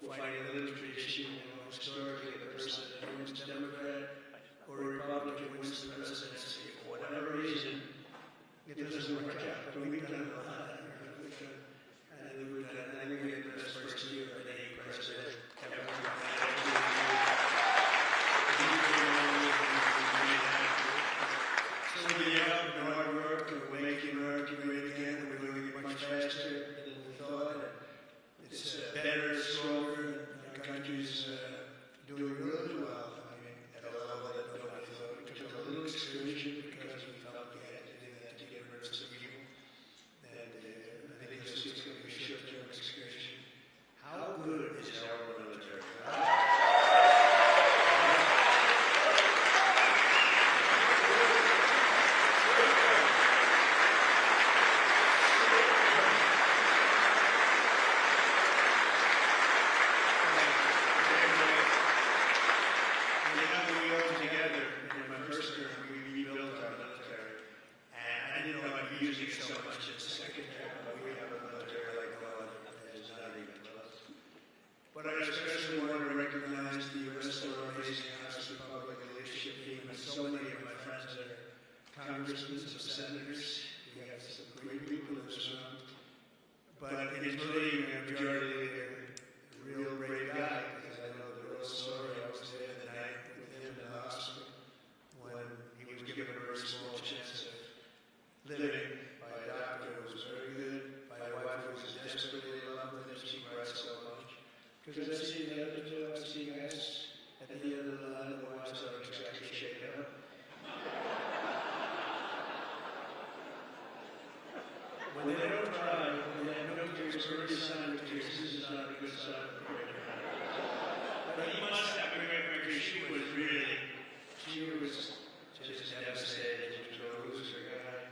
we're fighting a little tradition, historically a person that wins Democrat or Republican wins the presidency for whatever reason, it doesn't work out. But we've done a lot. I think we had the best first year of any president ever. So we have hard work, and we're making America great again, and we're doing it much faster than we thought. It's better, stronger, and our country's doing really well. I mean, at a level that nobody thought. We took a little excursion because we felt we had to do that to get rid of some people. And I think this is going to be a short-term excursion. How good is our military? But I especially want to recognize the rest of our amazing House Republican leadership team and so many of my friends that are congressmen and senators. We have some great people in this room. But including Majority Leader, a real brave guy, because I know the real story. I was there the night with him in the hospital when he was given a very small chance of living by a doctor who was very good, by a wife who was desperately in love with him. She cried so much. Because I see the other two, I see guys at the end of the line, the wives aren't exactly shaken up. When they don't cry, when they have no tears, or any sign of tears, this is not a good sign of prayer. But he must have been great because she was just devastated. She was going to lose her guy.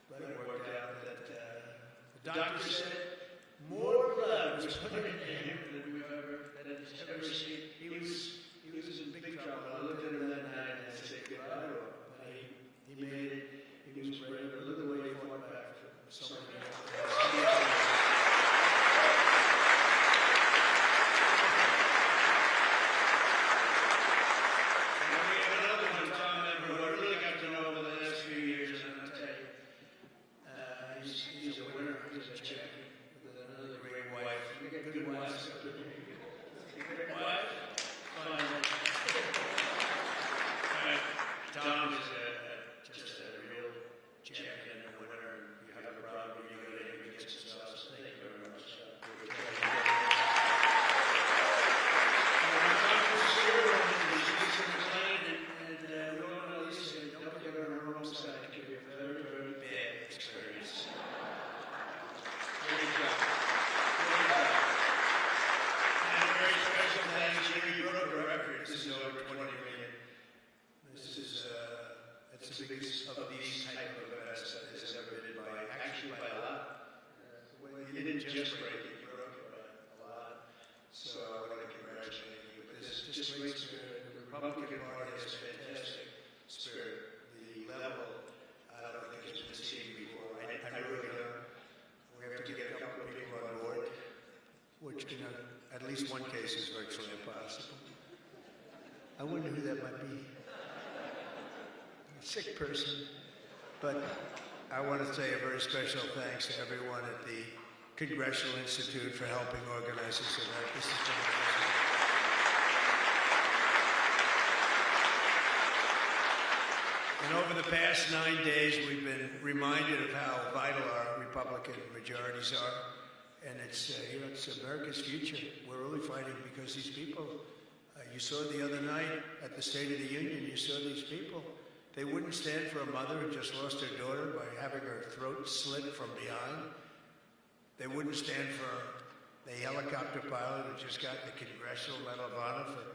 But it worked out that the doctor said more blood was put into him than we've ever seen. He was in big trouble. I looked at him that night and I said goodbye to him. But he made it. He was brave. But look at the way he fought back from so many people. At least one case is virtually impossible. I wonder who that might be. A sick person. But I want to say a very special thanks to everyone at the Congressional Institute for helping organize this event. This has been amazing. And over the past 9 days, we've been reminded of how vital our Republican majorities are. And it's America's future. We're really fighting because these people, you saw the other night at the State of the Union, you saw these people. They wouldn't stand for a mother who just lost her daughter by having her throat slit from behind. They wouldn't stand for the helicopter pilot who just got the Congressional Medal of Honor for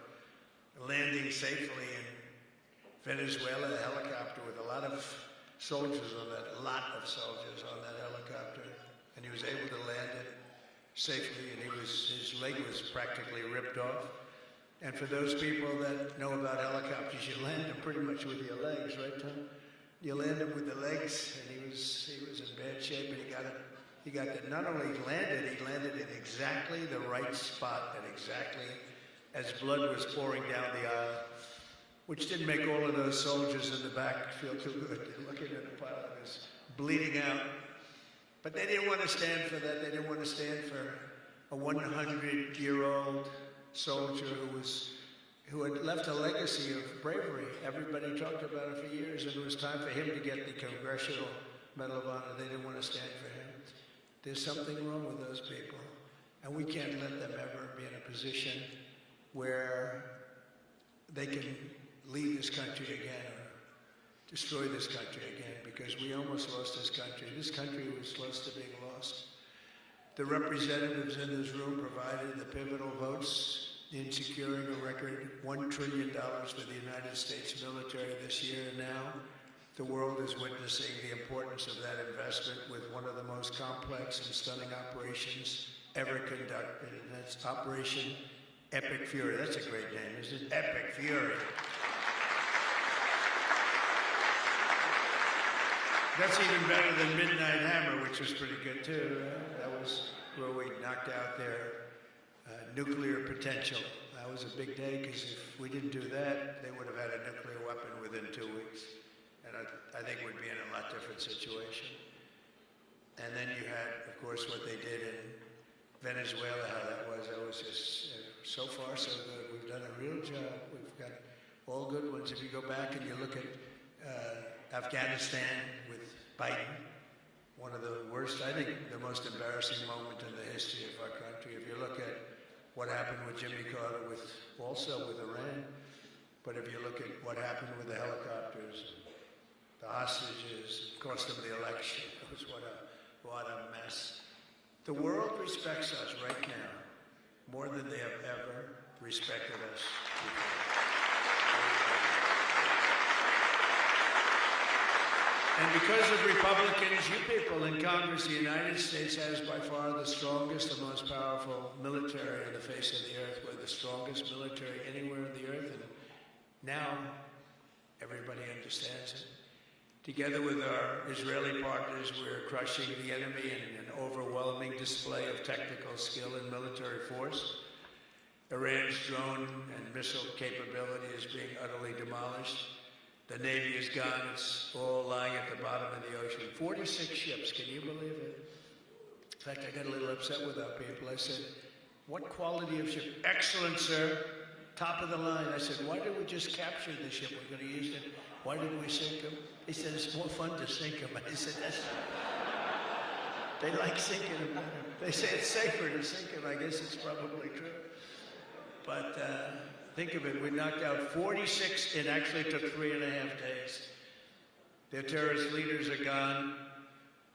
landing safely in Venezuela, a helicopter with a lot of soldiers on that helicopter. And he was able to land it safely, and his leg was practically ripped off. And for those people that know about helicopters, you land them pretty much with your legs, right, Tom? You land them with the legs, and he was in bad shape, and he got that not only he landed in exactly the right spot and exactly as blood was pouring down the aisle, which didn't make all of those soldiers in the back feel too good, looking at a pilot who's bleeding out. But they didn't want to stand for that. They didn't want to stand for a 100-year-old soldier who had left a legacy of bravery. Everybody talked about it for years, and it was time for him to get the Congressional Medal of Honor. They didn't want to stand for him. There's something wrong with those people, and we can't let them ever be in a position where they can lead this country again or destroy this country again, because we almost lost this country. This country was close to being lost. The representatives in this room provided the pivotal votes in securing a record $1 trillion for the United States military this year, and now the world is witnessing the importance of that investment with one of the most complex and stunning operations ever conducted, and that's Operation Epic Fury. That's a great name, isn't it? Epic Fury. That's even better than Midnight Hammer, which was pretty good too. That was where we knocked out their nuclear potential. That was a big day, because if we didn't do that, they would have had a nuclear weapon within 2 weeks. And I think we'd be in a lot different situation. And then you had, of course, what they did in Venezuela, how that was just so far so good. We've done a real job. We've got all good ones. If you go back and you look at Afghanistan with Biden, one of the worst, I think the most embarrassing moment in the history of our country. If you look at what happened with Jimmy Carter, also with Iran, but if you look at what happened with the helicopters, the hostages, cost them the election, it was what a mess. The world respects us right now more than they have ever respected us before. And because of Republicans, you people in Congress, the United States has by far the strongest and most powerful military on the face of the earth. We're the strongest military anywhere on the earth, and now everybody understands it. Together with our Israeli partners, we're crushing the enemy in an overwhelming display of technical skill and military force. Iran's drone and missile capability is being utterly demolished. The Navy is gone. It's all lying at the bottom of the ocean. 46 ships, can you believe it? In fact, I got a little upset with our people. I said, what quality of ship? Excellent, sir. Top of the line. I said, why did we just capture the ship? We're going to use it. Why didn't we sink them? He said, it's more fun to sink them. I said, they like sinking them better. They say it's safer to sink them. I guess it's probably true. But think of it, we knocked out 46, it actually took 3.5 days. Their terrorist leaders are gone.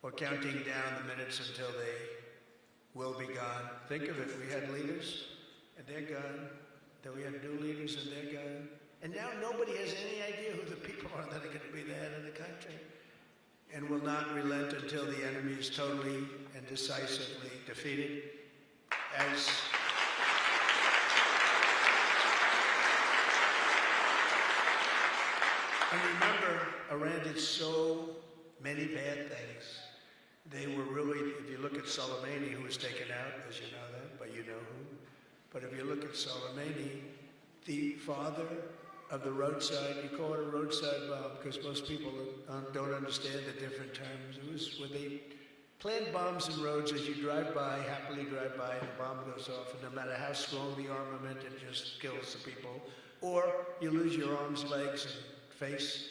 We're counting down the minutes until they will be gone. Think of it, we had leaders, and they're gone. Then we had new leaders, and they're gone. And now nobody has any idea who the people are that are going to be the head of the country. And will not relent until the enemy is totally and decisively defeated. And remember, Iran did so many bad things. They were really, if you look at Soleimani, who was taken out, as you know that, but you know who. But if you look at Soleimani, the father of the roadside, you call it a roadside bomb because most people don't understand the different terms. It was where they plant bombs in roads as you drive by, happily drive by, and the bomb goes off, and no matter how strong the armament, it just kills the people. Or you lose your arms, legs, and face,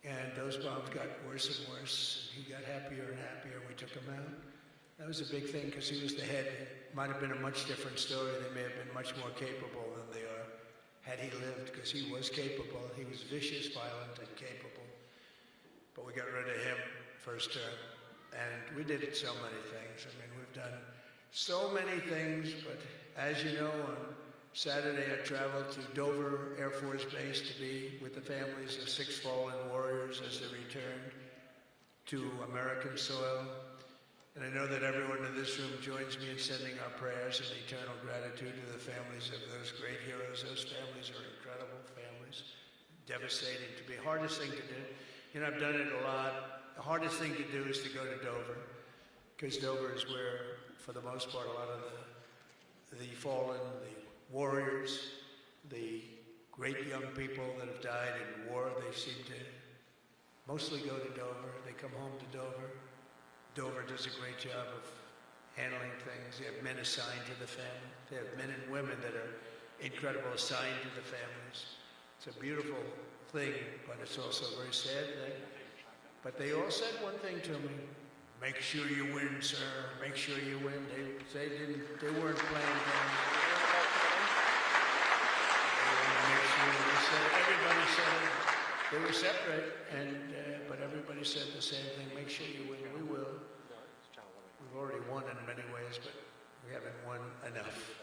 and those bombs got worse and worse. He got happier and happier. We took him out. That was a big thing because he was the head. It might have been a much different story. They may have been much more capable than they are had he lived, because he was capable. He was vicious, violent, and capable. But we got rid of him first term, and we did so many things. I mean, we've done so many things, but as you know, on Saturday, I traveled to Dover Air Force Base to be with the families of 6 fallen warriors as they returned to American soil. And I know that everyone in this room joins me in sending our prayers and eternal gratitude to the families of those great heroes. Those families are incredible families. Devastating to be. Hardest thing to do. You know, I've done it a lot. The hardest thing to do is to go to Dover, because Dover is where, for the most part, a lot of the fallen, the warriors, the great young people that have died in war, they seem to mostly go to Dover. They come home to Dover. Dover does a great job of handling things. They have men assigned to the family. They have men and women that are incredible assigned to the families. It's a beautiful thing, but it's also a very sad thing. But they all said one thing to me: make sure you win, sir. Make sure you win. They weren't playing games. Everybody said it. They were separate, but everybody said the same thing: make sure you win. We will. We've already won in many ways, but we haven't won enough.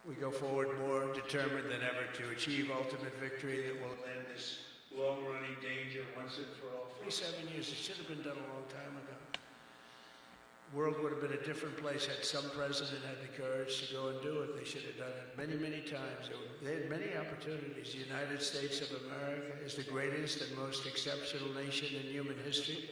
We go forward more determined than ever to achieve ultimate victory that will end this long-running danger once and for all. 47 years, it should have been done a long time ago. The world would have been a different place had some president had the courage to go and do it. They should have done it many, many times. They had many opportunities. The United States of America is the greatest and most exceptional nation in human history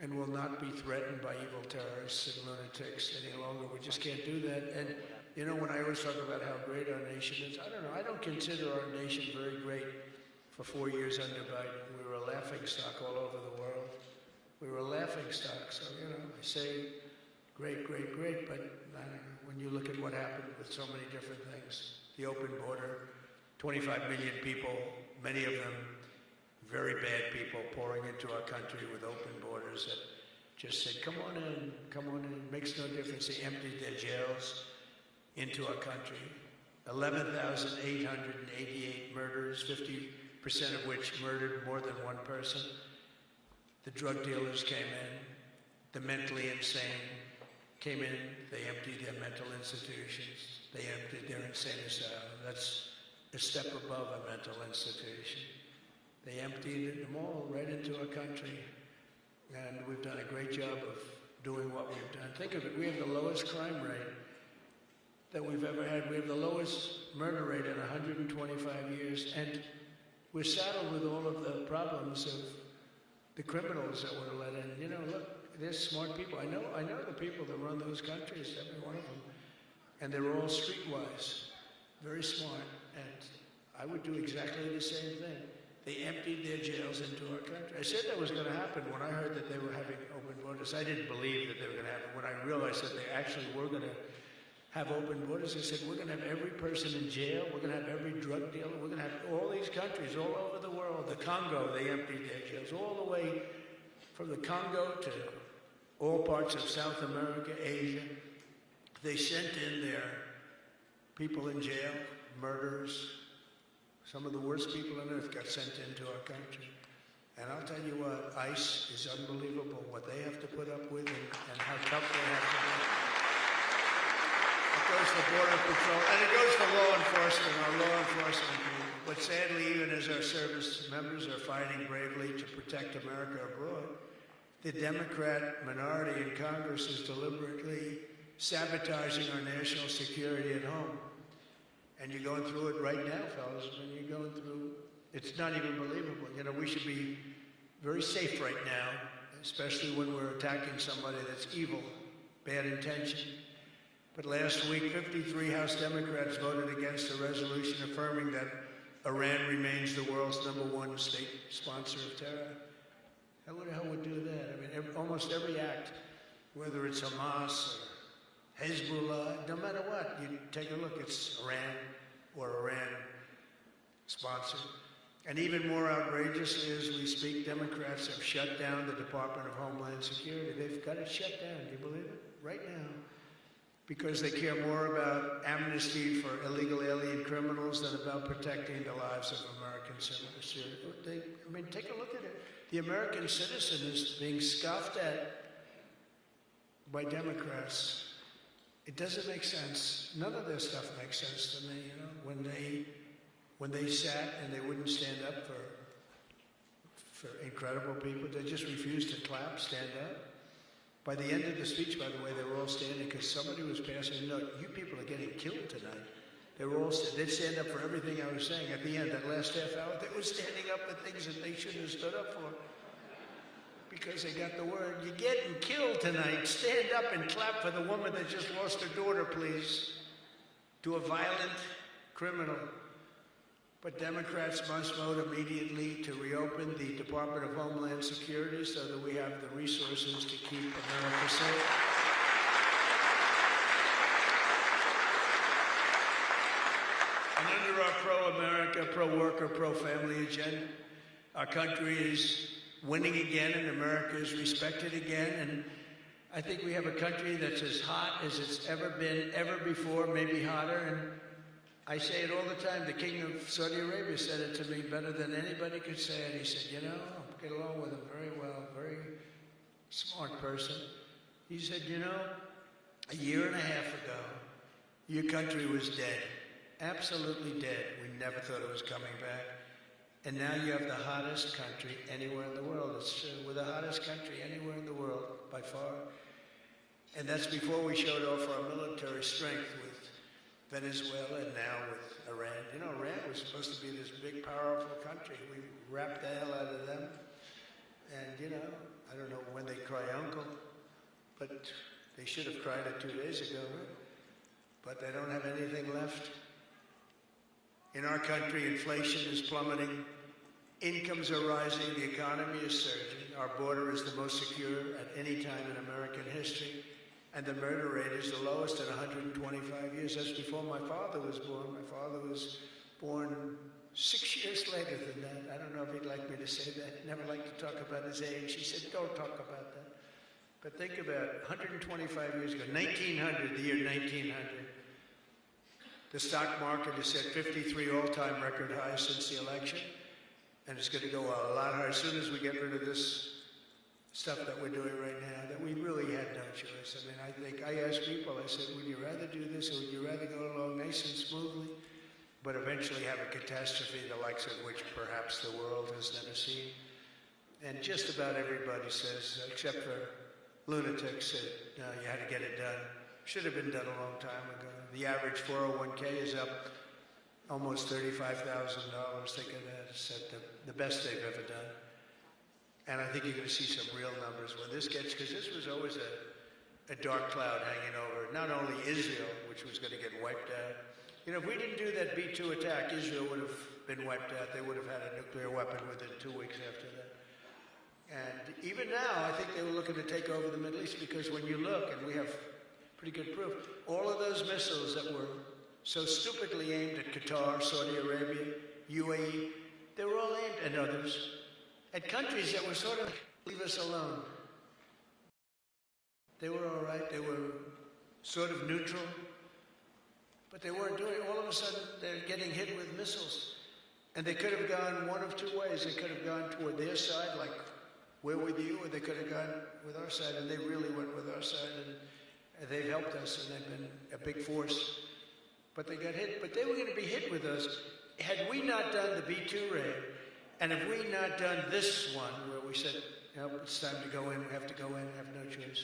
and will not be threatened by evil terrorists and lunatics any longer. We just can't do that. And, you know, when I always talk about how great our nation is, I don't know, I don't consider our nation very great for 4 years under Biden. We were a laughingstock all over the world. We were a laughingstock. So, you know, I say great, great, great, but I don't know, when you look at what happened with so many different things, the open border, 25 million people, many of them very bad people pouring into our country with open borders that just said, come on in, it makes no difference. They emptied their jails into our country. 11,888 murders, 50% of which murdered more than one person. The drug dealers came in, the mentally insane came in, they emptied their mental institutions, they emptied their insane asylum. That's a step above a mental institution. They emptied them all right into our country, and we've done a great job of doing what we've done. Think of it, we have the lowest crime rate that we've ever had. We have the lowest murder rate in 125 years, and we're saddled with all of the problems of the criminals that were let in. You know, look, they're smart people. I know the people that run those countries, every one of them, and they're all streetwise, very smart, and I would do exactly the same thing. They emptied their jails into our country. I said that was going to happen when I heard that they were having open borders. I didn't believe that they were going to happen. When I realized that they actually were going to have open borders, I said, we're going to have every person in jail. We're going to have every drug dealer. We're going to have all these countries all over the world. The Congo, they emptied their jails all the way from the Congo to all parts of South America, Asia. They sent in their people in jail, murderers. Some of the worst people on earth got sent into our country. And I'll tell you what, ICE is unbelievable, what they have to put up with and how tough they have to be. It goes for Border Patrol, and it goes for law enforcement, our law enforcement group. But sadly, even as our service members are fighting bravely to protect America abroad, the Democrat minority in Congress is deliberately sabotaging our national security at home. And you're going through it right now, fellas. When you're going through, it's not even believable. You know, we should be very safe right now, especially when we're attacking somebody that's evil, bad intention. But last week, 53 House Democrats voted against a resolution affirming that Iran remains the world's #1 state sponsor of terror. Who the hell would do that? I mean, almost every act, whether it's Hamas or Hezbollah, no matter what, you take a look, it's Iran or Iran sponsored. And even more outrageously, as we speak, Democrats have shut down the Department of Homeland Security. They've got it shut down, do you believe it? Right now. Because they care more about amnesty for illegal alien criminals than about protecting the lives of American citizens. I mean, take a look at it. The American citizen is being scoffed at by Democrats. It doesn't make sense. None of this stuff makes sense to me, you know, when they sat and they wouldn't stand up for incredible people. They just refused to clap, stand up. By the end of the speech, by the way, they were all standing because somebody was passing a note. You people are getting killed tonight. They were all, they'd stand up for everything I was saying. At the end, that last half hour, they were standing up for things that they shouldn't have stood up for. because they got the word, you're getting killed tonight. Stand up and clap for the woman that just lost her daughter, please, to a violent criminal. But Democrats must vote immediately to reopen the Department of Homeland Security so that we have the resources to keep America safe. And under our pro-America, pro-worker, pro-family agenda, our country is winning again and America is respected again. And I think we have a country that's as hot as it's ever been, ever before, maybe hotter. And I say it all the time. The king of Saudi Arabia said it to me better than anybody could say it. He said, you know, I get along with him very well, very smart person. He said, you know, a year and a half ago, your country was dead. Absolutely dead. We never thought it was coming back. And now you have the hottest country anywhere in the world. We're the hottest country anywhere in the world, by far. And that's before we showed off our military strength with Venezuela and now with Iran. You know, Iran was supposed to be this big, powerful country. We wrapped the hell out of them. And, you know, I don't know when they cry uncle, but they should have cried it 2 days ago, right? But they don't have anything left. In our country, inflation is plummeting. Incomes are rising. The economy is surging. Our border is the most secure at any time in American history. And the murder rate is the lowest in 125 years. That's before my father was born. My father was born 6 years later than that. I don't know if he'd like me to say that. He never liked to talk about his age. He said, don't talk about that. But think about it, 125 years ago, 1900, the year 1900. The stock market has set 53 all-time record highs since the election, and it's going to go a lot higher as soon as we get rid of this stuff that we're doing right now, that we really had no choice. I mean, I asked people, I said, would you rather do this or would you rather go along nice and smoothly, but eventually have a catastrophe the likes of which perhaps the world has never seen? And just about everybody says, except for lunatics, said, no, you had to get it done. Should have been done a long time ago. The average 401k is up almost $35,000. Think of that. It's at the best they've ever done. And I think you're going to see some real numbers when this gets, because this was always a dark cloud hanging over not only Israel, which was going to get wiped out. You know, if we didn't do that B-2 attack, Israel would have been wiped out. They would have had a nuclear weapon within 2 weeks after that. And even now, I think they were looking to take over the Middle East, because when you look, and we have pretty good proof, all of those missiles that were so stupidly aimed at Qatar, Saudi Arabia, UAE, they were all aimed, and others, at countries that were sort of, leave us alone. They were all right, they were sort of neutral, but they weren't doing it. All of a sudden, they're getting hit with missiles. And they could have gone one of two ways. They could have gone toward their side, like, we're with you, or they could have gone with our side, and they really went with our side, and they've helped us, and they've been a big force. But they got hit, but they were going to be hit with us. Had we not done the B-2 raid, and if we not done this one, where we said, no, it's time to go in, we have to go in, we have no choice.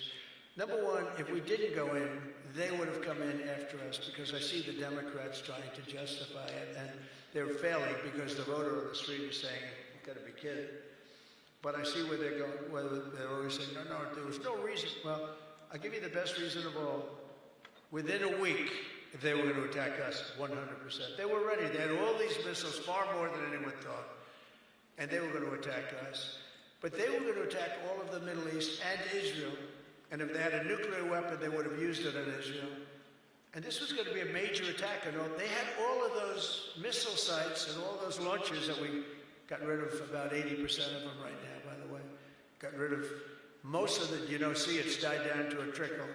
Number one, if we didn't go in, they would have come in after us, because I see the Democrats trying to justify it, and they're failing because the voter on the street is saying, you've got to be kidding. But I see where they're going, where they're always saying, no, there was no reason. Well, I'll give you the best reason of all. Within a week, they were going to attack us, 100%. They were ready. They had all these missiles, far more than anyone thought. And they were going to attack us. But they were going to attack all of the Middle East and Israel. And if they had a nuclear weapon, they would have used it on Israel. And this was going to be a major attack. And they had all of those missile sites and all those launchers that we got rid of, about 80% of them right now, by the way. Got rid of most of it. You don't see it's died down to a trickle.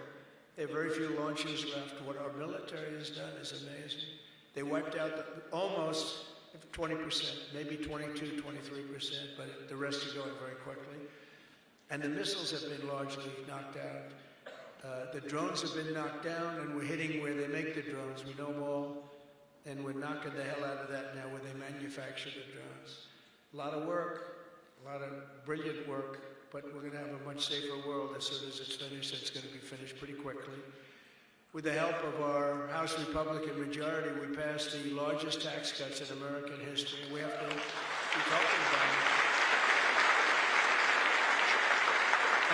There are very few launches left. What our military has done is amazing. They wiped out almost 20%, maybe 22, 23%, but the rest are going very quickly. And the missiles have been largely knocked out. The drones have been knocked down, and we're hitting where they make the drones. We know them all, and we're knocking the hell out of that now where they manufacture the drones. A lot of work, a lot of brilliant work, but we're going to have a much safer world as soon as it's finished. It's going to be finished pretty quickly. With the help of our House Republican majority, we passed the largest tax cuts in American history. We have to be talking about it.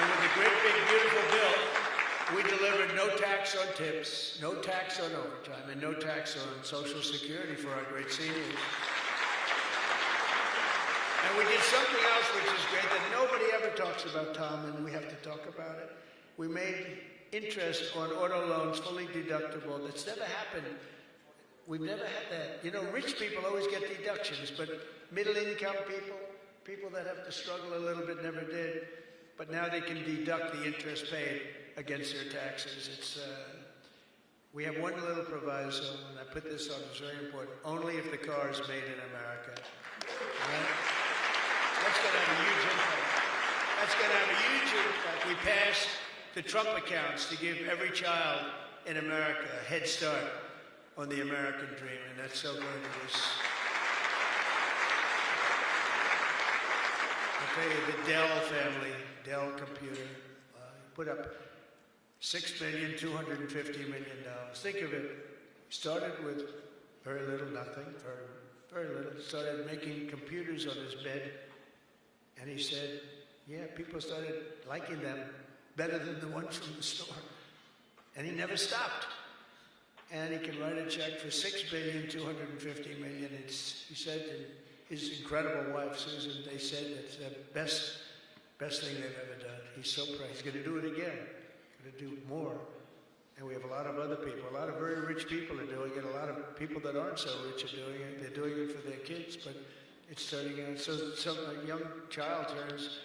And with the great big beautiful bill, we delivered no tax on tips, no tax on overtime, and no tax on Social Security for our great seniors. And we did something else which is great that nobody ever talks about, Tom, and we have to talk about it. We made interest on auto loans fully deductible. That's never happened. We've never had that. You know, rich people always get deductions, but middle-income people, people that have to struggle a little bit, never did. But now they can deduct the interest paid against their taxes. We have one little proviso, and I put this on, it's very important. Only if the car is made in America. Right? That's going to have a huge impact. That's going to have a huge impact. We passed the Trump accounts to give every child in America a head start on the American dream, and that's so good. It was, I'll tell you, the Dell family, Dell computer, put up $6,250,000,000. Think of it. Started with very little, nothing, very little. Started making computers on his bed. And he said, yeah, people started liking them better than the ones from the store. And he never stopped. And he can write a check for $6,250,000,000. He said, and his incredible wife, Susan, they said it's the best thing they've ever done. He's so proud. He's going to do it again. Going to do more. And we have a lot of other people. A lot of very rich people are doing it. A lot of people that aren't so rich are doing it. They're doing it for their kids, but it's turning out. So a young child turns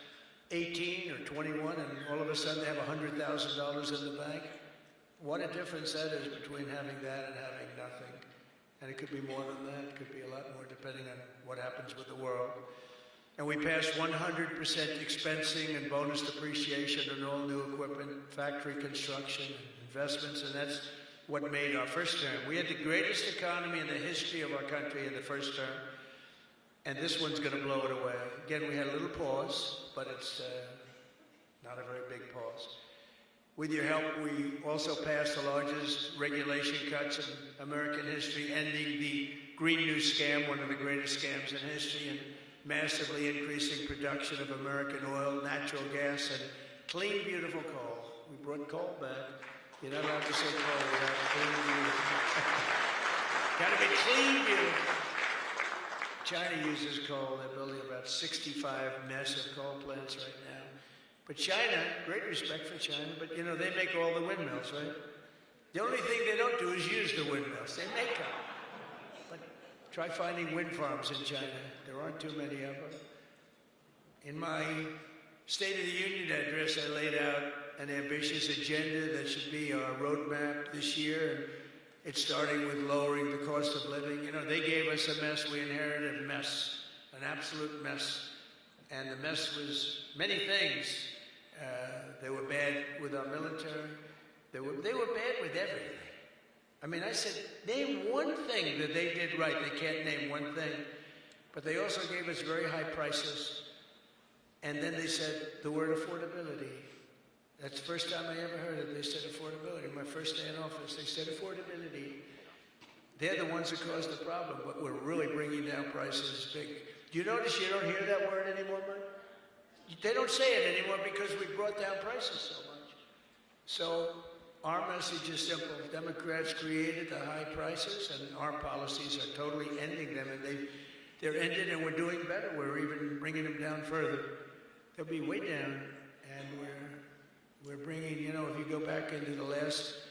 18 or 21, and all of a sudden they have $100,000 in the bank. What a difference that is between having that and having nothing. And it could be more than that. It could be a lot more, depending on what happens with the world. And we passed 100% expensing and bonus depreciation on all new equipment, factory construction, investments, and that's what made our first term. We had the greatest economy in the history of our country in the first term, and this one's going to blow it away. Again, we had a little pause, but it's not a very big pause. With your help, we also passed the largest regulation cuts in American history, ending the Green New Scam, one of the greatest scams in history, and massively increasing production of American oil, natural gas, and clean, beautiful coal. We brought coal back. You're not allowed to say coal without clean, beautiful. Got to be clean, beautiful. China uses coal. They're building about 65 massive coal plants right now. But China, great respect for China, but you know, they make all the windmills, right? The only thing they don't do is use the windmills. They make them. But try finding wind farms in China. There aren't too many of them. In my State of the Union address, I laid out an ambitious agenda that should be our roadmap this year. And it's starting with lowering the cost of living. You know, they gave us a mess. We inherited a mess, an absolute mess. And the mess was many things. They were bad with our military. They were bad with everything. I mean, I said, name one thing that they did right. They can't name one thing. But they also gave us very high prices. And then they said the word affordability. That's the first time I ever heard it. They said affordability. My first day in office, they said affordability. They're the ones that caused the problem, but we're really bringing down prices big. Do you notice you don't hear that word anymore, Mike? They don't say it anymore because we brought down prices so much. So our message is simple. Democrats created the high prices, and our policies are totally ending them, and they're ended, and we're doing better. We're even bringing them down further. They'll be way down, and we're bringing, you know, if you go back into the last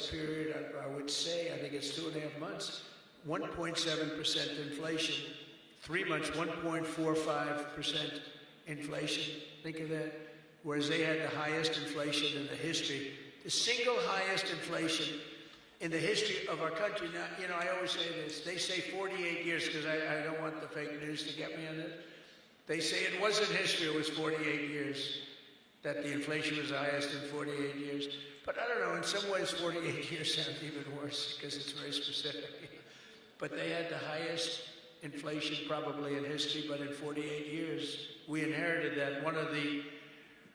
period, I would say, I think it's 2.5 months, 1.7% inflation. 3 months, 1.45% inflation. Think of that. Whereas they had the highest inflation in the history, the single highest inflation in the history of our country. Now, you know, I always say this. They say 48 years because I don't want the fake news to get me on this. They say it wasn't history, it was 48 years, that the inflation was the highest in 48 years. But I don't know, in some ways 48 years sounds even worse because it's very specific. But they had the highest inflation probably in history, but in 48 years, we inherited that. One of the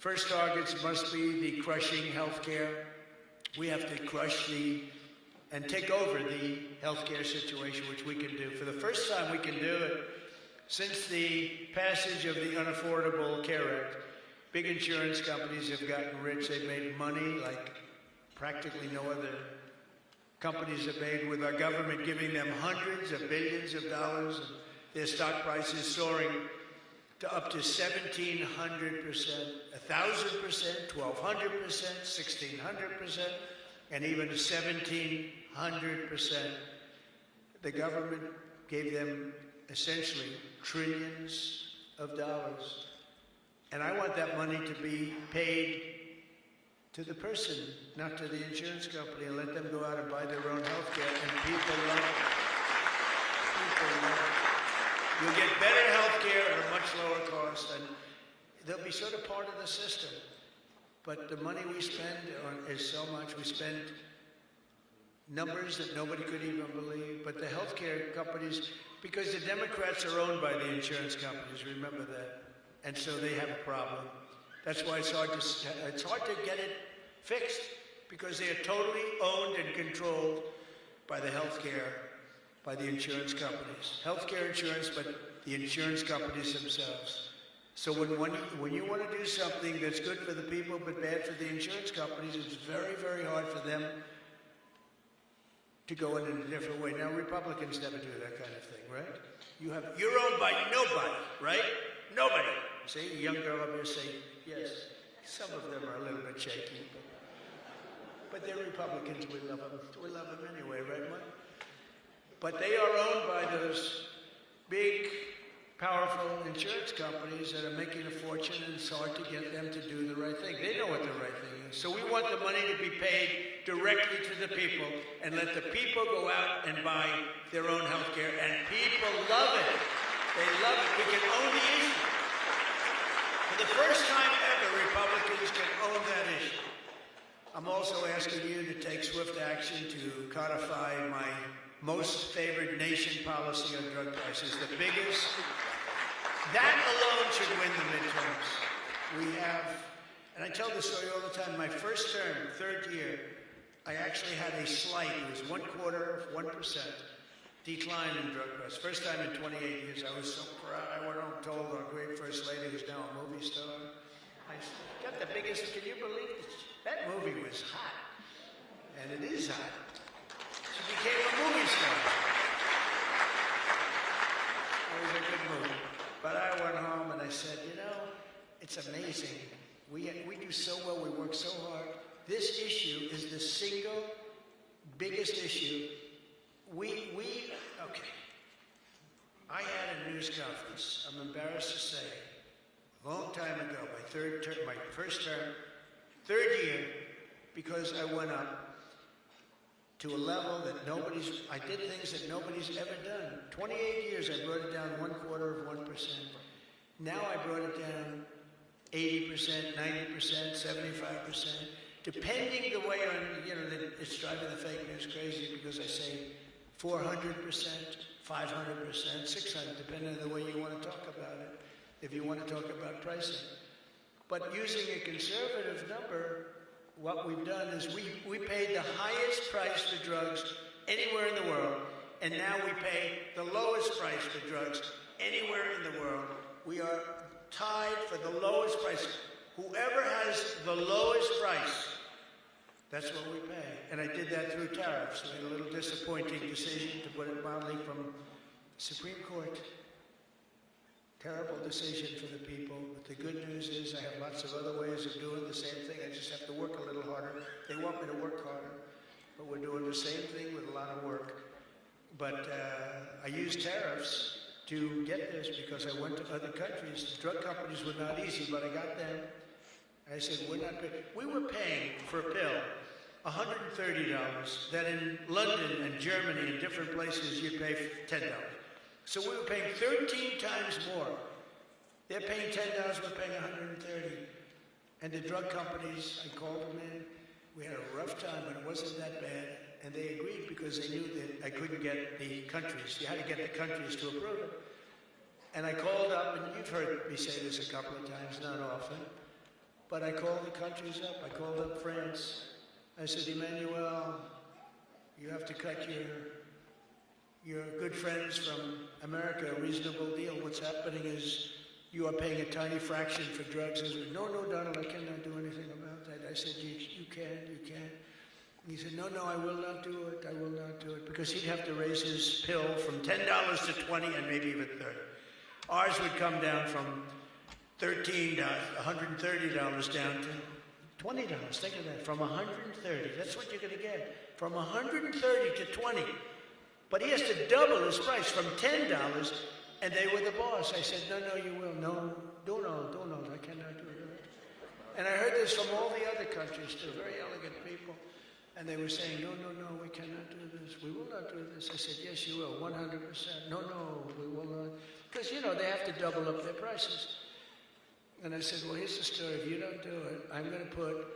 first targets must be the crushing health care. We have to crush and take over the healthcare situation, which we can do. For the first time we can do it since the passage of the Unaffordable Care Act. Big insurance companies have gotten rich. They've made money like practically no other companies have made, with our government giving them hundreds of billions of dollars, and their stock prices soaring to up to 1,700%, 1,000%, 1,200%, 1,600%, and even 1,700%. The government gave them essentially trillions of dollars. And I want that money to be paid to the person, not to the insurance company, and let them go out and buy their own health care. And people love it. People love it. You'll get better health care at a much lower cost, and they'll be sort of part of the system. But the money we spend is so much. We spend numbers that nobody could even believe. But the health care companies, because the Democrats are owned by the insurance companies, remember that. And so they have a problem. That's why it's hard to get it fixed, because they are totally owned and controlled by the by the insurance companies. Healthcare insurance, but the insurance companies themselves. So when you want to do something that's good for the people but bad for the insurance companies, it's very, very hard for them to go in a different way. Now, Republicans never do that kind of thing, right? You're owned by nobody, right? Nobody. See, a young girl up here saying, yes. Some of them are a little bit shaky, but they're Republicans. We love them. We love them anyway, right, Mike? But they are owned by those big, powerful insurance companies that are making a fortune, and it's hard to get them to do the right thing. They know what the right thing is. So we want the money to be paid directly to the people, and let the people go out and buy their own health care, and people love it. They love it. We can own the issue. For the first time ever, Republicans can own that issue. I'm also asking you to take swift action to codify my most favored nation policy on drug prices, the biggest. That alone should win the midterms. We have, and I tell this story all the time, my first term, third year, I actually had a slight, it was 0.25% decline in drug prices. First time in 28 years. I was so proud. I went home and told our great first lady, who's now a movie star, I got the biggest, can you believe it? That movie was hot. And it is hot. She became a movie star. It was a good movie. But I went home and I said, you know, it's amazing. We do so well, we work so hard. This issue is the single biggest issue. Okay. I had a news conference, I'm embarrassed to say, a long time ago, my first term, third year, because I went up to a level that I did things that nobody's ever done. 28 years, I brought it down 0.25%. Now I brought it down 80%, 90%, 75%, depending the way it's driving the fake news crazy, because I say 400%, 500%, 600, depending on the way you want to talk about it, if you want to talk about pricing. But using a conservative number, what we've done is we paid the highest price for drugs anywhere in the world, and now we pay the lowest price for drugs anywhere in the world. We are tied for the lowest price. Whoever has the lowest price, that's what we pay. And I did that through tariffs. We had a little disappointing decision, to put it mildly, from the Supreme Court. Terrible decision for the people. But the good news is I have lots of other ways of doing the same thing. I just have to work a little harder. They want me to work harder. But we're doing the same thing with a lot of work. But I used tariffs to get this, because I went to other countries. The drug companies were not easy, but I got them. I said, we were paying for a pill $130, that in London and Germany and different places you'd pay $10. So we were paying 13 times more. They're paying $10, we're paying $130. And the drug companies, I called them in. We had a rough time, but it wasn't that bad. And they agreed, because they knew that I couldn't get the countries. You had to get the countries to approve it. And I called up, and you've heard me say this a couple of times, not often, but I called the countries up. I called up France. I said, Emmanuel, you have to cut your good friends from America a reasonable deal. What's happening is you are paying a tiny fraction for drugs. I said, no, Donald, I cannot do anything about that. I said, you can. He said, no, I will not do it. I will not do it. Because he'd have to raise his pill from $10 to $20 and maybe even $30. Ours would come down from $13, $130 down to $20. Think of that. From $130. That's what you're going to get. From $130 to $20. But he has to double his price from $10, and they were the boss. I said, no, you will. No, Doral, I cannot do that. And I heard this from all the other countries too, very elegant people. And they were saying, no, we cannot do this. We will not do this. I said, yes, you will, 100%. No, we will not. Because, they have to double up their prices. And I said, well, here's the story. If you don't do it, I'm going to put,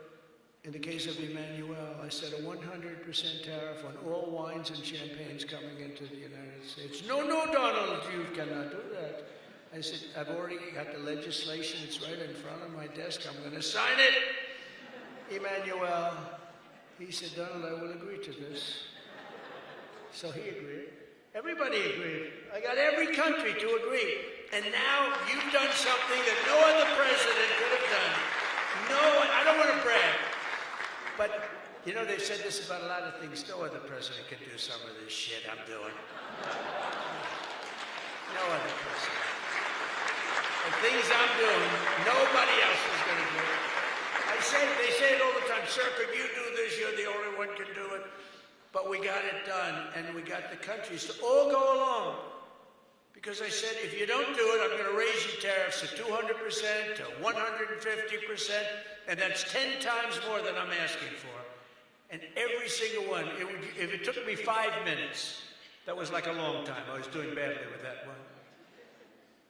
in the case of Emmanuel, I said a 100% tariff on all wines and champagnes coming into the United States. No, Donald, you cannot do that. I said, I've already got the legislation. It's right in front of my desk. I'm going to sign it. Emmanuel, he said, Donald, I will agree to this. So he agreed. Everybody agreed. I got every country to agree. And now you've done something that no other president could have done. No, I don't want to brag. But, they've said this about a lot of things. No other president can do some of this shit I'm doing. No other president. The things I'm doing, nobody else is going to do it. They say it all the time, sir, could you do this? You're the only one can do it. But we got it done, and we got the countries to all go along. Because I said, if you don't do it, I'm going to raise your tariffs to 200%, to 150%, and that's 10 times more than I'm asking for. And every single one, if it took me 5 minutes, that was like a long time. I was doing badly with that one.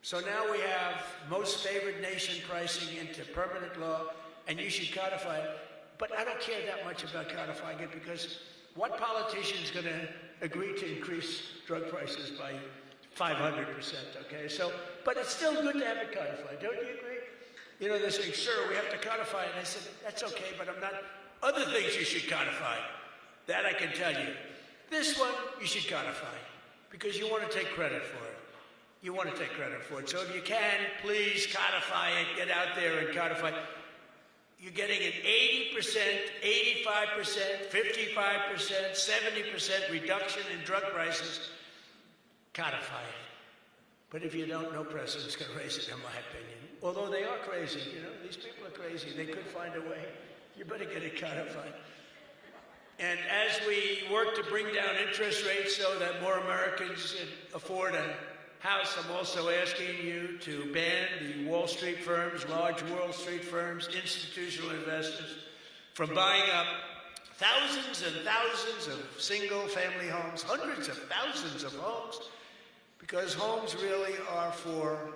So now we have most favored nation pricing into permanent law, and you should codify it. But I don't care that much about codifying it, because what politician is going to agree to increase drug prices by 500%, okay? So, but it's still good to have it codified, don't you agree? They're saying, sir, we have to codify it. And I said, that's okay, but I'm not. Other things you should codify. That I can tell you. This one, you should codify, because you want to take credit for it. You want to take credit for it. So if you can, please codify it, get out there and codify it. You're getting an 80%, 85%, 55%, 70% reduction in drug prices. Codify it. But if you don't, no president's going to raise it, in my opinion. Although they are crazy, these people are crazy. They could find a way. You better get it codified. And as we work to bring down interest rates so that more Americans can afford a house, I'm also asking you to ban the Wall Street firms, large Wall Street firms, institutional investors, from buying up thousands and thousands of single-family homes, hundreds of thousands of homes, because homes really are for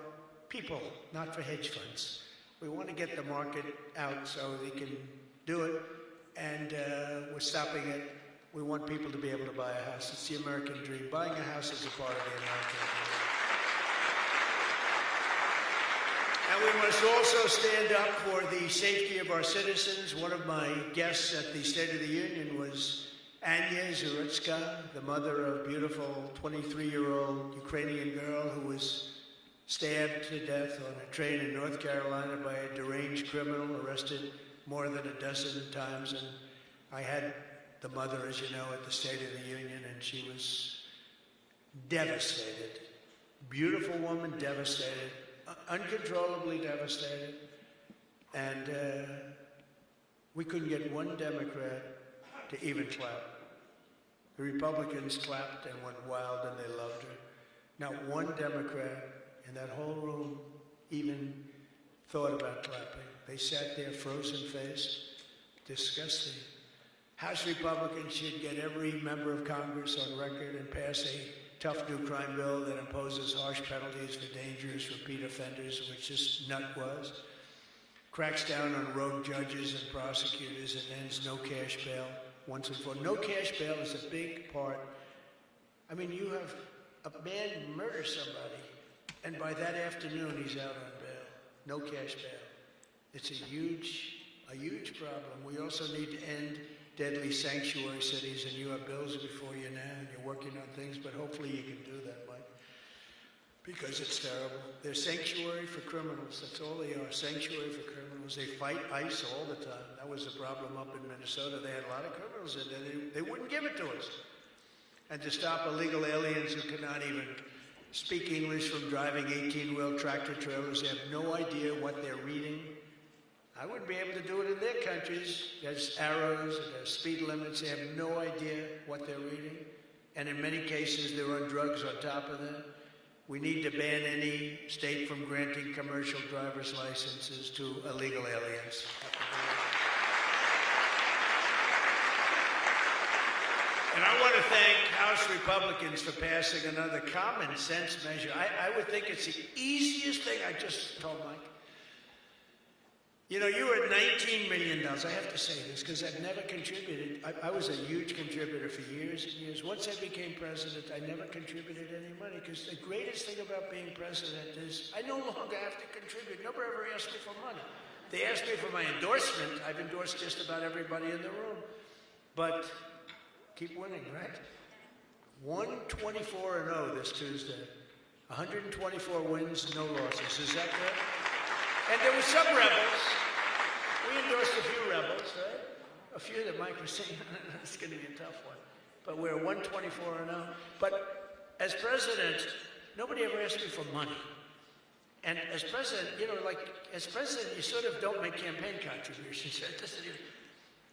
people, not for hedge funds. We want to get the market out so they can do it, and we're stopping it. We want people to be able to buy a house. It's the American dream. Buying a house is a part of the American dream. And we must also stand up for the safety of our citizens. One of my guests at the State of the Union was Anya Zuritska, the mother of a beautiful 23-year-old Ukrainian girl who was stabbed to death on a train in North Carolina by a deranged criminal, arrested more than a dozen times. And I had the mother, as you know, at the State of the Union, and she was devastated. Beautiful woman, devastated. Uncontrollably devastated, and we couldn't get one Democrat to even clap. The Republicans clapped and went wild, and they loved her. Not one Democrat in that whole room even thought about clapping. They sat there frozen-faced, disgusting. House Republicans should get every member of Congress on record and pass a tough new crime bill that imposes harsh penalties for dangerous repeat offenders, which this nut was, cracks down on rogue judges and prosecutors, and ends no cash bail once and for all. No cash bail is a big part. I mean, you have a man murder somebody, and by that afternoon he's out on bail. No cash bail. It's a huge problem. We also need to end deadly sanctuary cities, and you have bills before you now, and you're working on things, but hopefully you can do that, Mike. because it's terrible. They're sanctuary for criminals. That's all they are, sanctuary for criminals. They fight ICE all the time. That was the problem up in Minnesota. They had a lot of criminals in there. They wouldn't give it to us. And to stop illegal aliens who cannot even speak English from driving 18-wheel tractor trailers. They have no idea what they're reading. I wouldn't be able to do it in their countries. There's arrows and there's speed limits. They have no idea what they're reading. And in many cases, they're on drugs on top of that. We need to ban any state from granting commercial driver's licenses to illegal aliens. And I want to thank House Republicans for passing another common sense measure. I would think it's the easiest thing. I just told Mike. You know, you were at $19 million. I have to say this because I've never contributed. I was a huge contributor for years and years. Once I became president, I never contributed any money because the greatest thing about being president is I no longer have to contribute. Nobody ever asked me for money. They asked me for my endorsement. I've endorsed just about everybody in the room. But keep winning, right? 124-0 this Tuesday. 124 wins, no losses. Is that good? And there were some rebels. We endorsed a few rebels, right? A few that Mike was saying, it's going to be a tough one. But we're 124-0. But as president, nobody ever asked me for money. And as president, you know, like, as president, you sort of don't make campaign contributions.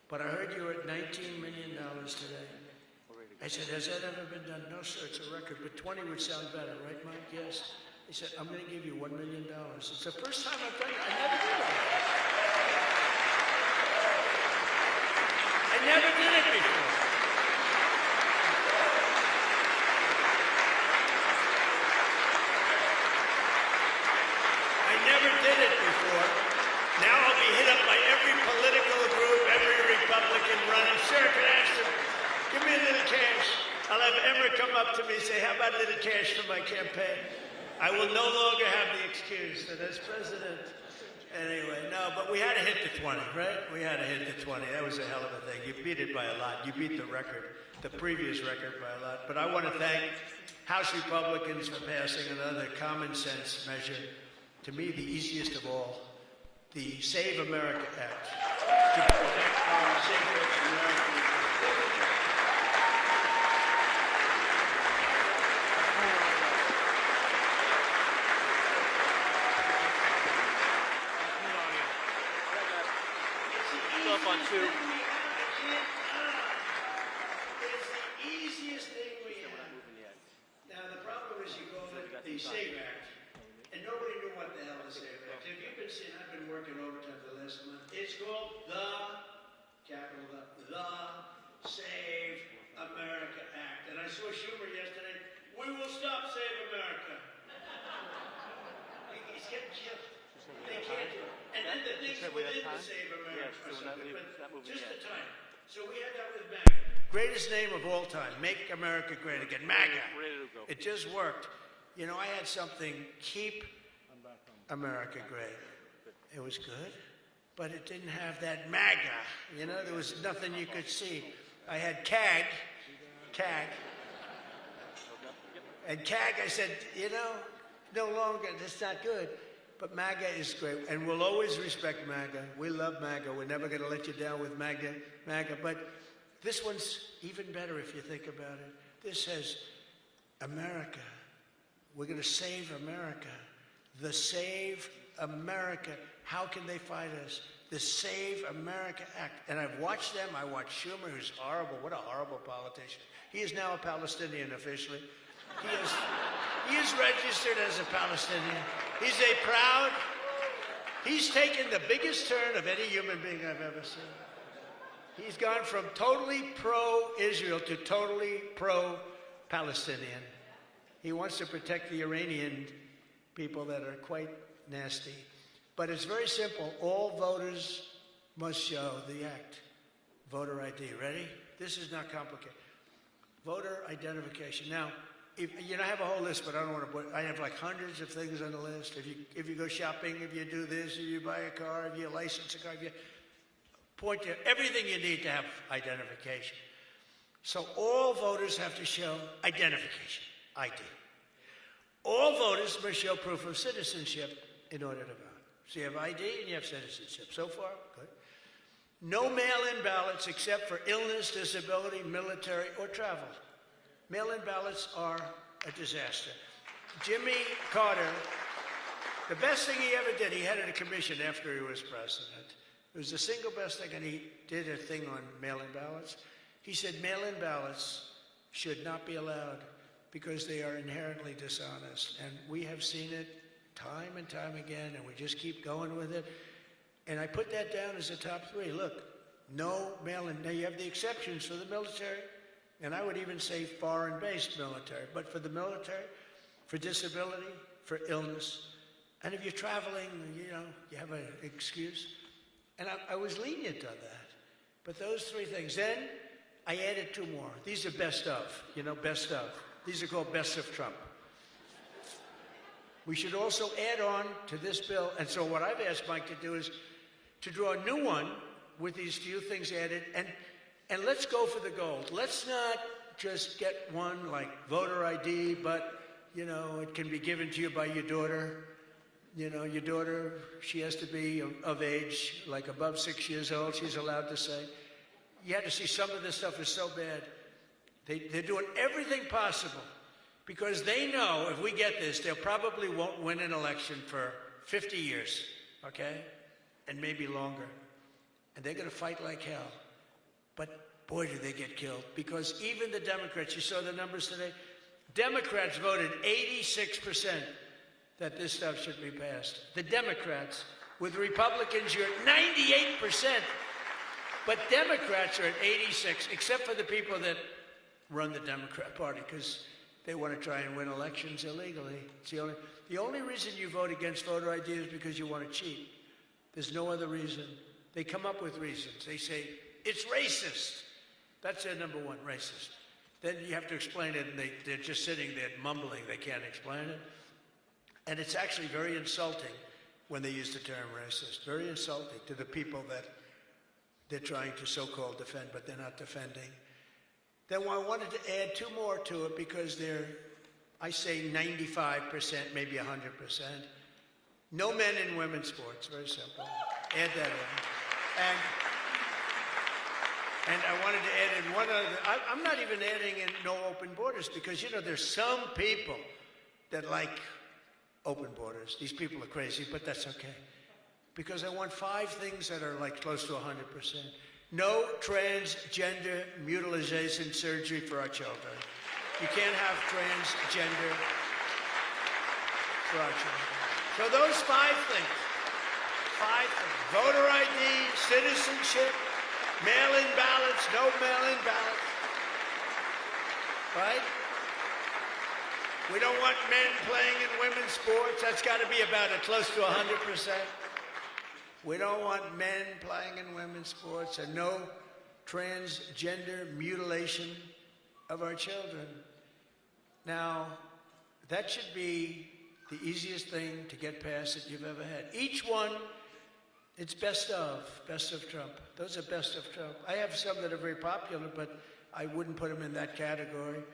But I heard you were at $19 million today. I said, has that ever been done? No, sir, it's a record, but 20 would sound better, right, Mike? Yes. He said, I'm going to give you $1 million. It's the first time I've done it. I never did it. I never did it before. I never did it before. Now I'll be hit up by every political group, every Republican running. Sir, can I ask them, give me a little cash. I'll have Emmer come up to me and say, how about a little cash for my campaign? I will no longer have the excuse that as president. Anyway, no, but we had to hit the 20, right? We had to hit the 20. That was a hell of a thing. You beat it by a lot. You beat the record, the previous record by a lot. But I want to thank House Republicans for passing another common sense measure, to me the easiest of all, the Save America Act, to protect our sacred American. On two. It's the easiest thing we have. Now the problem is you call it the SAVE Act, and nobody knew what the hell the SAVE Act. If you've been seeing, I've been working overtime the last month. It's called the capital the Save America Act. And I saw Schumer yesterday. We will stop Save America. He's getting killed. They can't do it. And then the things within the Save America are something, but just the time. So we had that with MAGA. Greatest name of all time. Make America Great Again. MAGA. It just worked. You know, I had something, Keep America Great. It was good, but it didn't have that MAGA. You know, there was nothing you could see. I had CAG. And CAG, I said, you know, no longer, that's not good. But MAGA is great, and we'll always respect MAGA. We love MAGA. We're never going to let you down with MAGA. But this one's even better if you think about it. This says, America. We're going to save America. The Save America. How can they fight us? The Save America Act. And I've watched them. I watched Schumer, who's horrible. What a horrible politician. He is now a Palestinian officially. He is registered as a Palestinian. He's taken the biggest turn of any human being I've ever seen. He's gone from totally pro-Israel to totally pro-Palestinian. He wants to protect the Iranian people that are quite nasty. But it's very simple. All voters must show the act. Voter ID. Ready? This is not complicated. Voter identification. Now, I have a whole list, but I don't want to put. I have like hundreds of things on the list. If you go shopping, if you do this, if you buy a car, if you license a car, if you point to everything you need to have identification. So all voters have to show identification, ID. all voters must show proof of citizenship in order to vote. So you have ID and you have citizenship. So far, good. No mail-in ballots except for illness, disability, military, or travel. Mail-in ballots are a disaster. Jimmy Carter, the best thing he ever did, he headed a commission after he was president. It was the single best thing, and he did a thing on mail-in ballots. He said mail-in ballots should not be allowed because they are inherently dishonest. And we have seen it time and time again, and we just keep going with it. And I put that down as a top 3. Look, no mail-in. Now, you have the exceptions for the military, and I would even say foreign-based military. But for the military, for disability, for illness, and if you're traveling, you know, you have an excuse. And I was lenient on that. But those 3 things. Then I added 2 more. These are best of, you know, best of. These are called best of Trump. We should also add on to this bill, and so what I've asked Mike to do is to draw a new one with these few things added, and let's go for the gold. Let's not just get one like voter ID, but, you know, it can be given to you by your daughter. You know, your daughter, she has to be of age, like above 6 years old, she's allowed to say. You have to see some of this stuff is so bad. They're doing everything possible because they know if we get this, they probably won't win an election for 50 years, okay? And maybe longer. And they're going to fight like hell. But boy, do they get killed. Because even the Democrats, you saw the numbers today, Democrats voted 86% that this stuff should be passed. The Democrats, with Republicans, you're at 98%. But Democrats are at 86, except for the people that run the Democrat Party, because they want to try and win elections illegally. It's the only reason you vote against voter ID is because you want to cheat. There's no other reason. They come up with reasons. They say, it's racist. That's their number 1, racist. Then you have to explain it, and they're just sitting there mumbling. They can't explain it. And it's actually very insulting when they use the term racist. Very insulting to the people that they're trying to so-called defend, but they're not defending. Then I wanted to add 2 more to it because they're, I say 95%, maybe 100%. No men in women's sports, very simple. Add that in. And I wanted to add in one other, I'm not even adding in no open borders because, you know, there's some people that like open borders. These people are crazy, but that's okay. Because I want 5 things that are like close to 100%. No transgender mutilation surgery for our children. You can't have transgender for our children. So those 5 things. 5 things. Voter ID, citizenship, mail-in ballots, no mail-in ballots. Right? We don't want men playing in women's sports. That's got to be about close to 100%. We don't want men playing in women's sports and no transgender mutilation of our children. Now, that should be the easiest thing to get past that you've ever had. Each one, it's best of Trump. Those are best of Trump. I have some that are very popular, but I wouldn't put them in that category.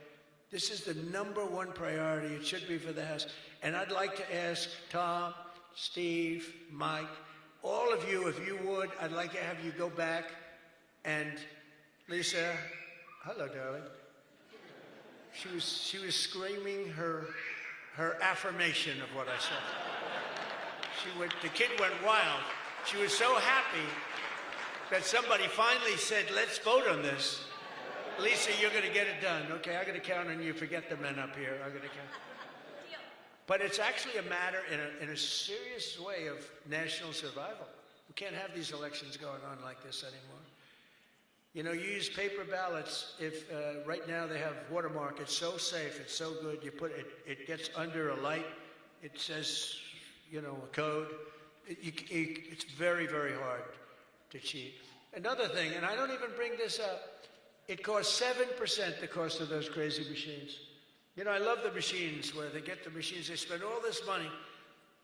This is the number 1 priority. It should be for the House. And I'd like to ask Tom, Steve, Mike, all of you, if you would, I'd like to have you go back and Lisa, hello, darling. She was screaming her affirmation of what I said. The kid went wild. She was so happy that somebody finally said, let's vote on this. Lisa, you're going to get it done. Okay, I'm going to count on you. Forget the men up here. I'm going to count. But it's actually a matter in a serious way of national survival. We can't have these elections going on like this anymore. You know, you use paper ballots. If right now they have watermark, it's so safe, it's so good. You put it gets under a light. It says, you know, a code. It's very, very hard to cheat. Another thing, and I don't even bring this up, it costs 7% the cost of those crazy machines. You know, I love the machines where they get the machines, they spend all this money,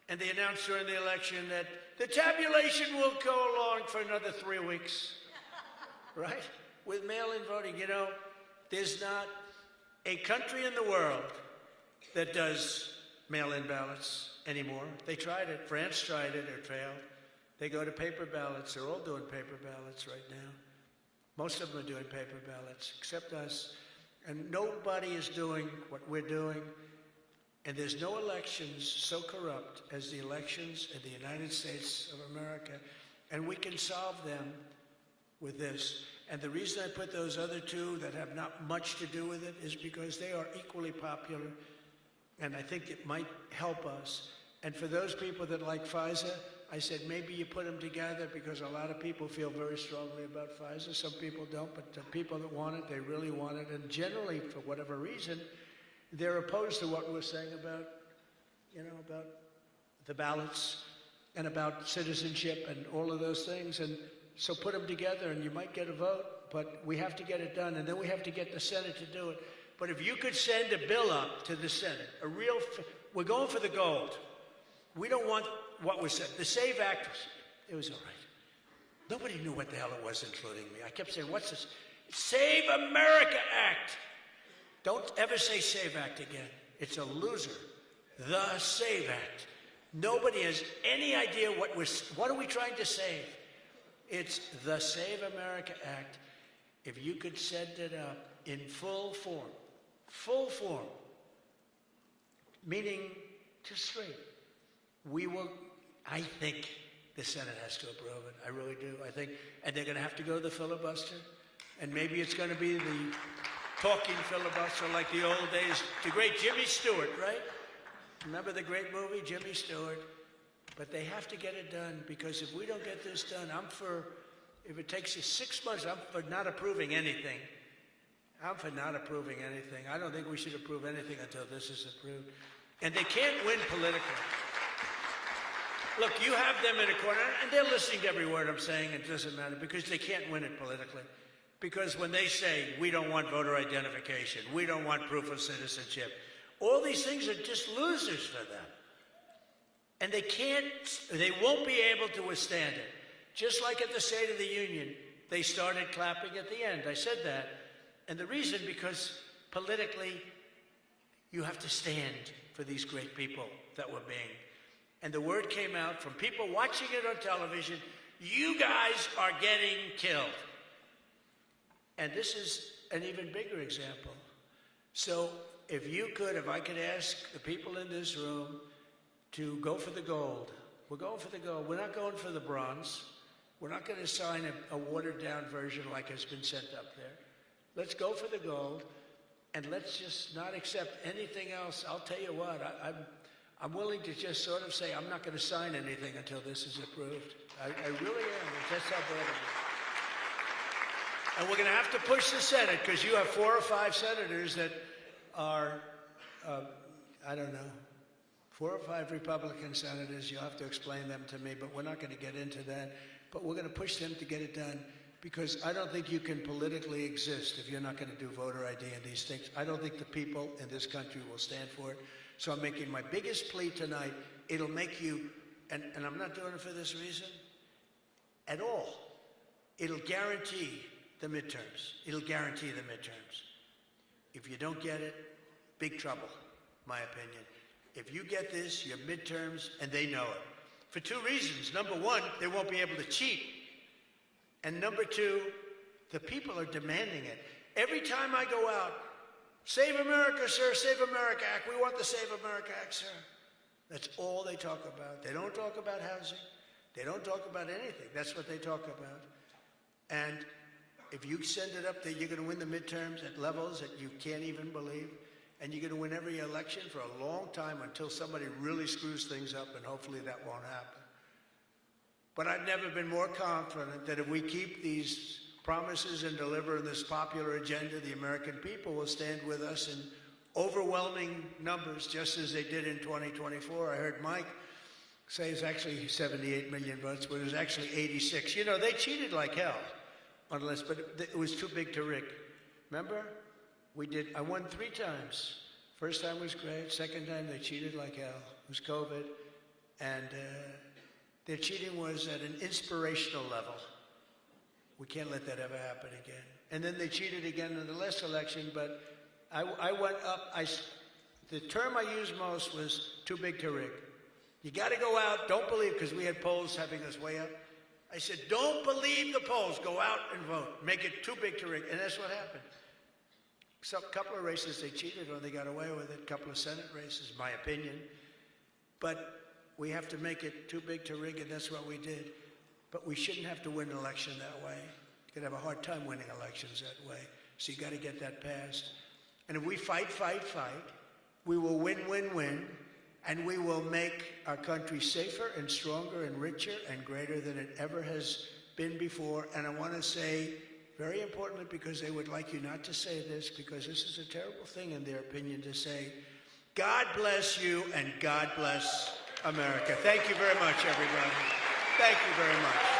and they announce during the election that the tabulation will go along for another 3 weeks. Right? With mail-in voting, you know, there's not a country in the world that does mail-in ballots anymore. They tried it. France tried it. It failed. They go to paper ballots. They're all doing paper ballots right now. Most of them are doing paper ballots, except us. And nobody is doing what we're doing. And there's no elections so corrupt as the elections in the United States of America. And we can solve them with this. And the reason I put those other two that have not much to do with it is because they are equally popular. And I think it might help us. And for those people that like FISA, I said maybe you put them together because a lot of people feel very strongly about FISA. Some people don't, but the people that want it, they really want it. And generally, for whatever reason, they're opposed to what we're saying about, about the ballots and about citizenship and all of those things. And so put them together and you might get a vote, but we have to get it done. And then we have to get the Senate to do it. But if you could send a bill up to the Senate, we're going for the gold. We don't want what was said. The SAVE Act, it was all right. Nobody knew what the hell it was, including me. I kept saying, what's this? Save America Act. Don't ever say SAVE Act again. It's a loser. The SAVE Act. Nobody has any idea what are we trying to save? It's the Save America Act. If you could send it up in full form, meaning just straight, I think the Senate has to approve it. I really do. I think, and they're going to have to go to the filibuster, and maybe it's going to be the talking filibuster like the old days. The great Jimmy Stewart, right? Remember the great movie, Jimmy Stewart? But they have to get it done, because if we don't get this done, if it takes you 6 months, I'm for not approving anything. I don't think we should approve anything until this is approved. And they can't win politically. Look, you have them in a corner, and they're listening to every word I'm saying. It doesn't matter, because they can't win it politically. Because when they say, we don't want voter identification, we don't want proof of citizenship, all these things are just losers for them. And they won't be able to withstand it. Just like at the State of the Union, they started clapping at the end. I said that. And the reason, because politically, you have to stand for these great people that were being. And the word came out from people watching it on television, you guys are getting killed. And this is an even bigger example. So if I could ask the people in this room to go for the gold. We're going for the gold. We're not going for the bronze. We're not going to sign a watered-down version like has been sent up there. Let's go for the gold, and let's just not accept anything else. I'll tell you what, I'm willing to just sort of say I'm not going to sign anything until this is approved. I really am. That's how bad it is. And we're going to have to push the Senate, because you have 4 or 5 senators that are, I don't know, 4 or 5 Republican senators. You'll have to explain them to me, but we're not going to get into that. But we're going to push them to get it done, because I don't think you can politically exist if you're not going to do voter ID and these things. I don't think the people in this country will stand for it. So I'm making my biggest plea tonight. It'll make you, and I'm not doing it for this reason at all, it'll guarantee the midterms. It'll guarantee the midterms. If you don't get it, big trouble, my opinion. If you get this, your midterms, and they know it. For 2 reasons. Number one, they won't be able to cheat. And number 2, the people are demanding it. Every time I go out, Save America, sir, Save America Act. We want the Save America Act, sir. That's all they talk about. They don't talk about housing. They don't talk about anything. That's what they talk about. And if you send it up there, you're going to win the midterms at levels that you can't even believe. And you're going to win every election for a long time until somebody really screws things up, and hopefully that won't happen. But I've never been more confident that if we keep these promises and deliver this popular agenda, the American people will stand with us in overwhelming numbers, just as they did in 2024. I heard Mike say it's actually 78 million votes, but it was actually 86. You know, they cheated like hell on the list, but it was too big to rig. Remember? I won 3 times. First time was great. Second time, they cheated like hell. It was COVID. And their cheating was at an inspirational level. We can't let that ever happen again. And then they cheated again in the last election, but I went up. The term I used most was too big to rig. You got to go out, don't believe, because we had polls having us way up. I said, don't believe the polls, go out and vote. Make it too big to rig, and that's what happened. So a couple of races they cheated or they got away with it, a couple of Senate races, my opinion. But we have to make it too big to rig, and that's what we did. But we shouldn't have to win an election that way. You're going to have a hard time winning elections that way. So you got to get that passed. And if we fight, we will win, and we will make our country safer and stronger and richer and greater than it ever has been before. And I want to say, very importantly, because they would like you not to say this, because this is a terrible thing in their opinion to say, God bless you and God bless America. Thank you very much, everybody. Thank you very much.